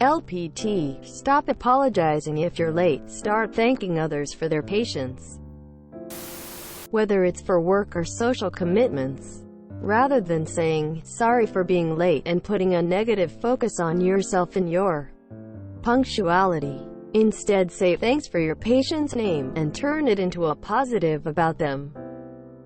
LPT. Stop apologizing if you're late. Start thanking others for their patience. Whether it's for work or social commitments. Rather than saying, sorry for being late, and putting a negative focus on yourself and your punctuality. Instead say thanks for your patient's name, and turn it into a positive about them.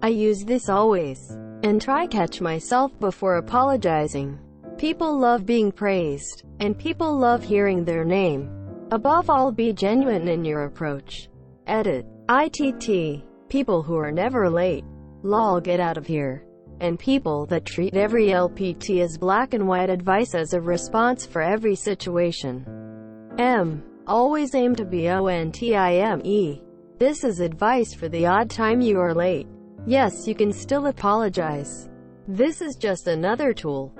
I use this always, and try catch myself before apologizing. People love being praised, and people love hearing their name. Above all, be genuine in your approach. Edit. ITT. People who are never late. Lol, get out of here. And people that treat every LPT as black and white advice as a response for every situation. Always aim to be on time. This is advice for the odd time you are late. Yes, you can still apologize. This is just another tool.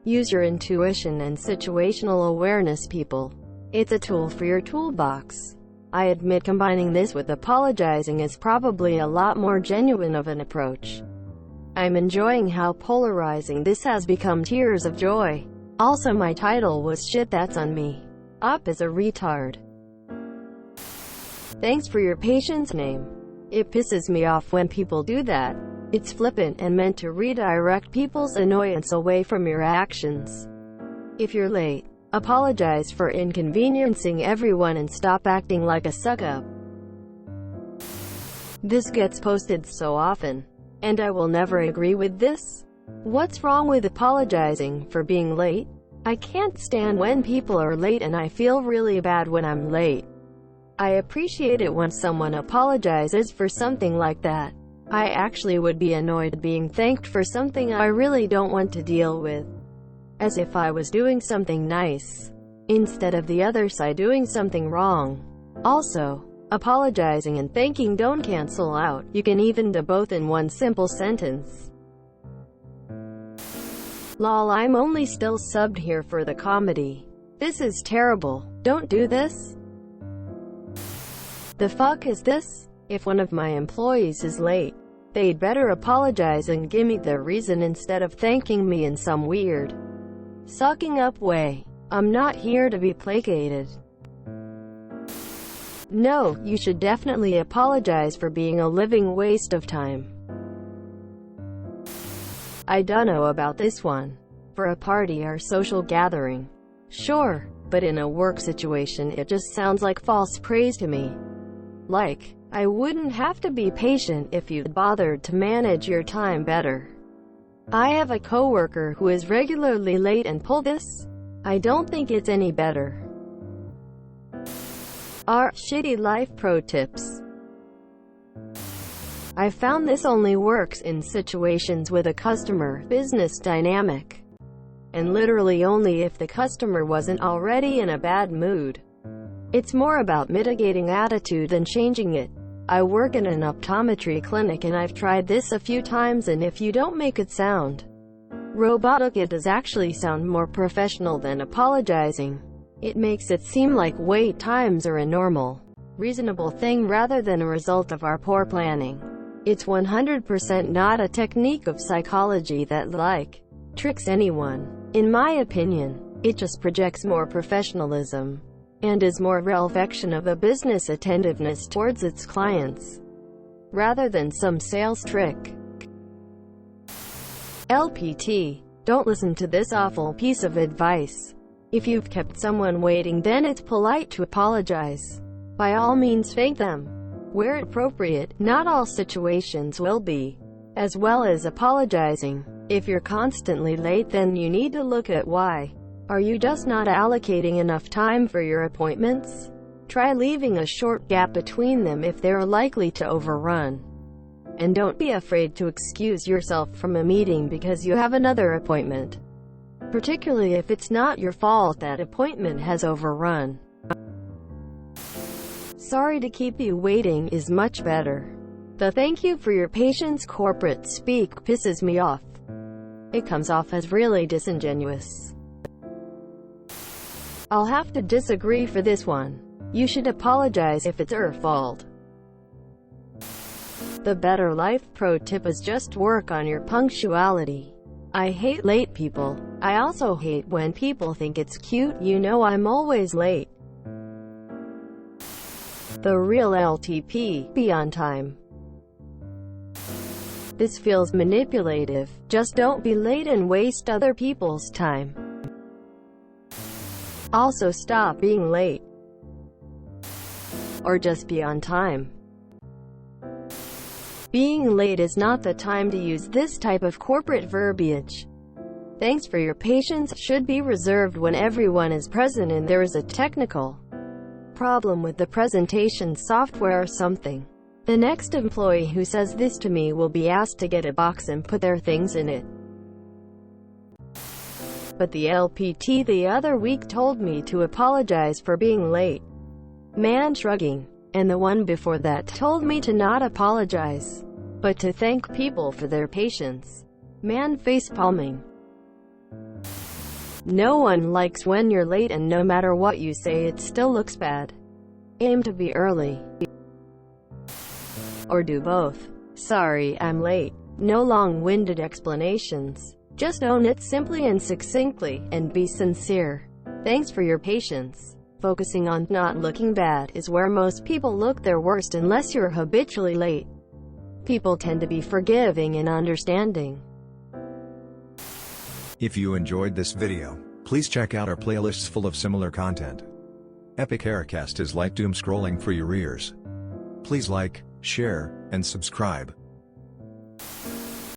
Use your intuition and situational awareness, people. It's a tool for your toolbox. I admit combining this with apologizing is probably a lot more genuine of an approach. I'm enjoying how polarizing this has become. Tears of joy. Also, my title was Shit That's on Me. Up as a retard. Thanks for your patient's name. It pisses me off when people do that. It's flippant and meant to redirect people's annoyance away from your actions. If you're late, apologize for inconveniencing everyone and stop acting like a suck-up. This gets posted so often, and I will never agree with this. What's wrong with apologizing for being late? I can't stand when people are late, and I feel really bad when I'm late. I appreciate it when someone apologizes for something like that. I actually would be annoyed being thanked for something I really don't want to deal with. As if I was doing something nice, instead of the other side doing something wrong. Also, apologizing and thanking don't cancel out. You can even do both in one simple sentence. Lol, I'm only still subbed here for the comedy. This is terrible. Don't do this. The fuck is this? If one of my employees is late, they'd better apologize and give me the reason instead of thanking me in some weird, sucking up way. I'm not here to be placated. No, you should definitely apologize for being a living waste of time. I don't know about this one. For a party or social gathering, sure, but in a work situation it just sounds like false praise to me. Like, I wouldn't have to be patient if you'd bothered to manage your time better. I have a coworker who is regularly late and pull this. I don't think it's any better. Shitty life pro tips. I found this only works in situations with a customer-business dynamic, and literally only if the customer wasn't already in a bad mood. It's more about mitigating attitude than changing it. I work in an optometry clinic and I've tried this a few times, and if you don't make it sound robotic, it does actually sound more professional than apologizing. It makes it seem like wait times are a normal, reasonable thing rather than a result of our poor planning. It's 100% not a technique of psychology that, like, tricks anyone. In my opinion, it just projects more professionalism, and is more a reflection of a business attentiveness towards its clients, rather than some sales trick. LPT. Don't listen to this awful piece of advice. If you've kept someone waiting, then it's polite to apologize. By all means, thank them. Where appropriate, not all situations will be, as well as apologizing. If you're constantly late, then you need to look at why. Are you just not allocating enough time for your appointments? Try leaving a short gap between them if they're likely to overrun. And don't be afraid to excuse yourself from a meeting because you have another appointment, particularly if it's not your fault that appointment has overrun. Sorry to keep you waiting is much better. The thank you for your patience corporate speak pisses me off. It comes off as really disingenuous. I'll have to disagree for this one. You should apologize if it's your fault. The better life pro tip is just work on your punctuality. I hate late people. I also hate when people think it's cute, you know I'm always late. The real LTP, be on time. This feels manipulative. Just don't be late and waste other people's time. Also stop being late. Or just be on time. Being late is not the time to use this type of corporate verbiage. Thanks for your patience should be reserved when everyone is present and there is a technical problem with the presentation software or something. The next employee who says this to me will be asked to get a box and put their things in it. But the LPT the other week told me to apologize for being late. Man shrugging. And the one before that told me to not apologize, but to thank people for their patience. Man face palming. No one likes when you're late, and no matter what you say it still looks bad. Aim to be early. Or do both. Sorry, I'm late. No long-winded explanations. Just own it simply and succinctly, and be sincere. Thanks for your patience. Focusing on not looking bad is where most people look their worst unless you're habitually late. People tend to be forgiving and understanding. If you enjoyed this video, please check out our playlists full of similar content. Epic Aircast is like doom scrolling for your ears. Please like, share, and subscribe.